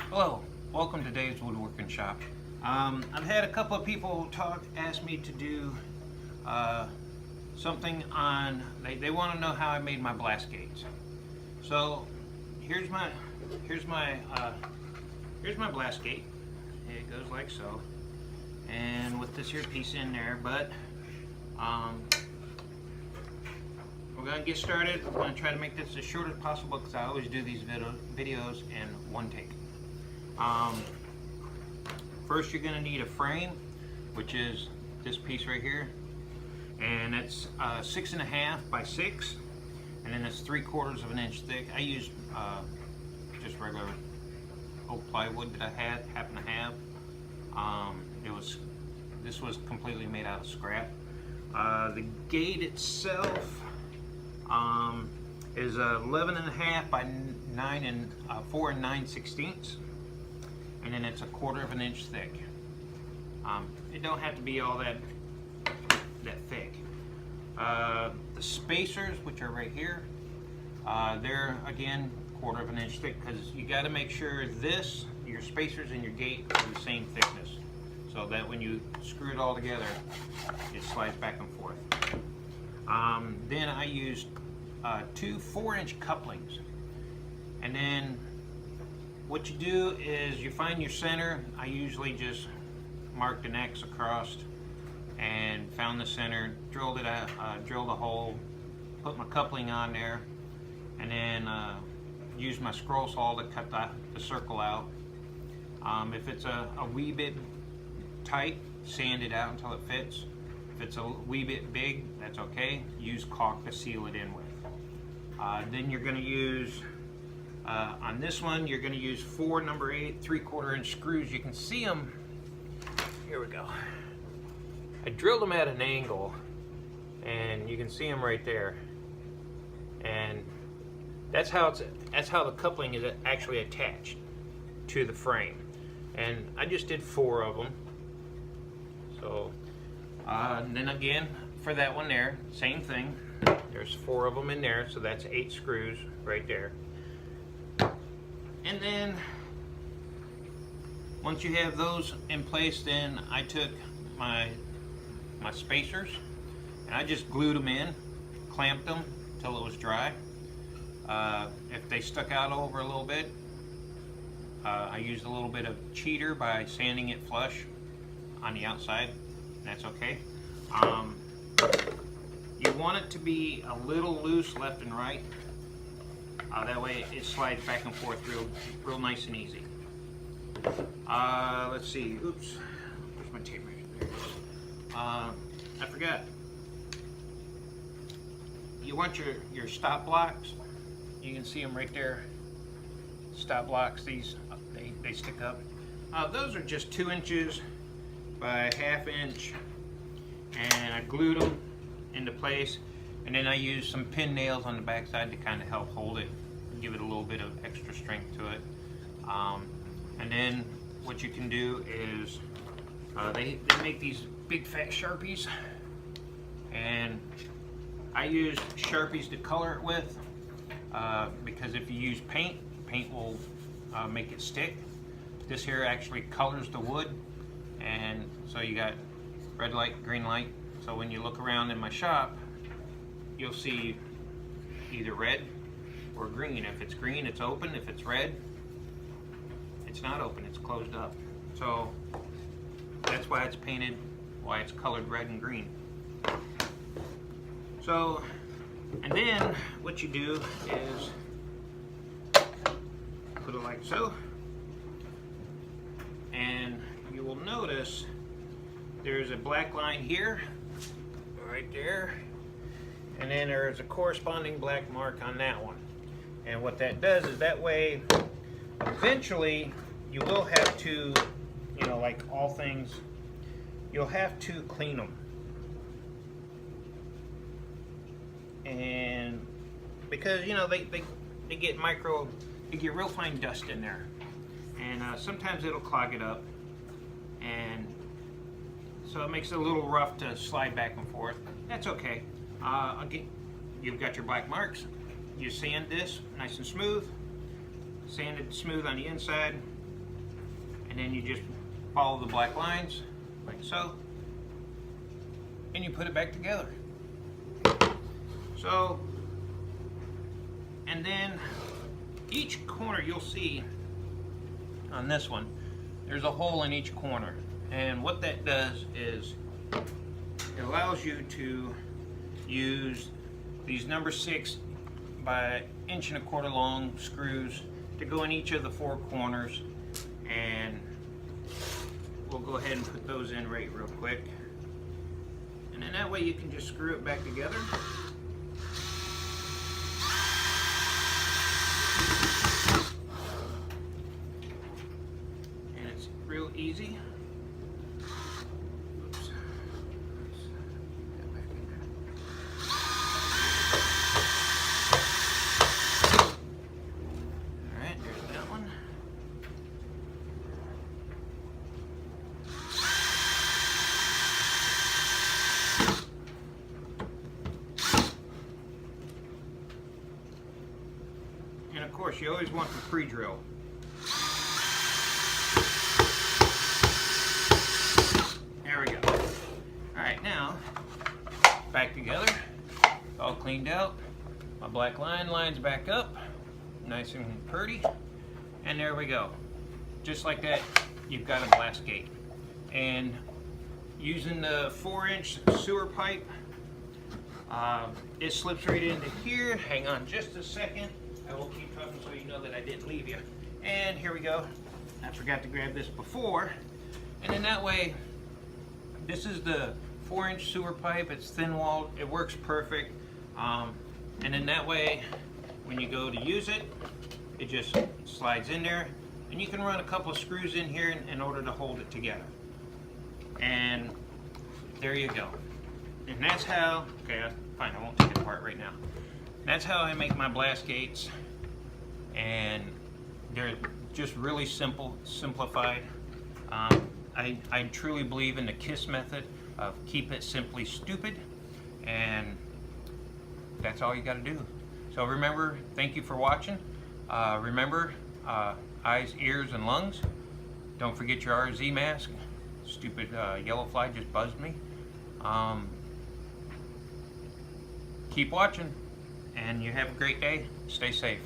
Hello, welcome to Dave's Woodworking Shop. I've had a couple of people ask me to do something on, they want to know how I made my blast gates. So here's my blast gate. It goes like so, and with this here piece in there. But we're gonna get started. I'm gonna try to make this as short as possible because I always do these videos in one take. First you're going to need a frame, which is this piece right here, and it's 6.5 by 6, and then it's 3/4 of an inch thick. I used just regular oak plywood that I happen to have. This was completely made out of scrap. The gate itself is 11.5 by 9 and 4 9/16. And then it's 1/4 of an inch thick. It don't have to be all that thick. The spacers, which are right here, they're again 1/4 of an inch thick, because you got to make sure your spacers and your gate are the same thickness, so that when you screw it all together, it slides back and forth. Then I used 2 4-inch couplings, and then what you do is you find your center. I usually just marked an X across and found the center, drilled a hole, put my coupling on there, and then used my scroll saw to cut the circle out. If it's a wee bit tight, sand it out until it fits. If it's a wee bit big, that's okay. Use caulk to seal it in with. Then you're going to use on this one, you're going to use 4 number 8 3/4 inch screws. You can see them. Here we go. I drilled them at an angle, and you can see them right there. And that's how the coupling is actually attached to the frame. And I just did 4 of them. So and then again for that one there, same thing. There's 4 of them in there, so that's 8 screws right there. And then once you have those in place, then I took my spacers and I just glued them in, clamped them till it was dry. If they stuck out over a little bit, I used a little bit of cheater by sanding it flush on the outside, and that's okay. You want it to be a little loose left and right. That way it slides back and forth real nice and easy. Let's see. Oops. Where's my tape measure? There it is. I forgot. You want your stop blocks. You can see them right there. Stop blocks. These they stick up. Those are just 2 inches by 1/2 inch, and I glued them into place. And then I used some pin nails on the back side to kind of help hold it, give it a little bit of extra strength to it. And then what you can do is they make these big fat Sharpies, and I use Sharpies to color it with, because if you use paint will make it stick. This here actually colors the wood, and so you got red light, green light. So when you look around in my shop, you'll see either red or green. If it's green, it's open. If it's red, it's not open, it's closed up. So that's why it's painted, why it's colored red and green. So, and then what you do is put it like so, and you will notice there's a black line here, right there, and then there's a corresponding black mark on that one. And what that does is that way, eventually, you will have to, like all things, you'll have to clean them. And because, they get real fine dust in there. And sometimes it'll clog it up. And so it makes it a little rough to slide back and forth. That's okay. Again, you've got your black marks. You sand this nice and smooth, sand it smooth on the inside, and then you just follow the black lines like so, and you put it back together. So, and then each corner, you'll see on this one, there's a hole in each corner, and what that does is it allows you to use these number 6 by 1.25 inch long screws to go in each of the 4 corners, and we'll go ahead and put those in right real quick, and then that way you can just screw it back together. And it's real easy. Oops. Alright, there's that one. And of course, you always want the pre-drill. There we go. Alright, now, back together, all cleaned out. My black line lines back up, nice and pretty. And there we go. Just like that, you've got a blast gate. And using the 4-inch sewer pipe, it slips right into here. Hang on just a second. I will keep talking so you know that I didn't leave you. And here we go. I forgot to grab this before. And then that way, this is the 4-inch sewer pipe. It's thin walled. It works perfect. And then that way, when you go to use it, it just slides in there. And you can run a couple of screws in here in order to hold it together. And there you go. And that's how, okay, fine, I won't take it apart right now. That's how I make my blast gates, and they're just really simplified. I truly believe in the KISS method of keep it simply stupid, and that's all you got to do. So remember, thank you for watching. Remember, eyes, ears, and lungs. Don't forget your RZ mask. Stupid yellow fly just buzzed me. Keep watching. And you have a great day. Stay safe.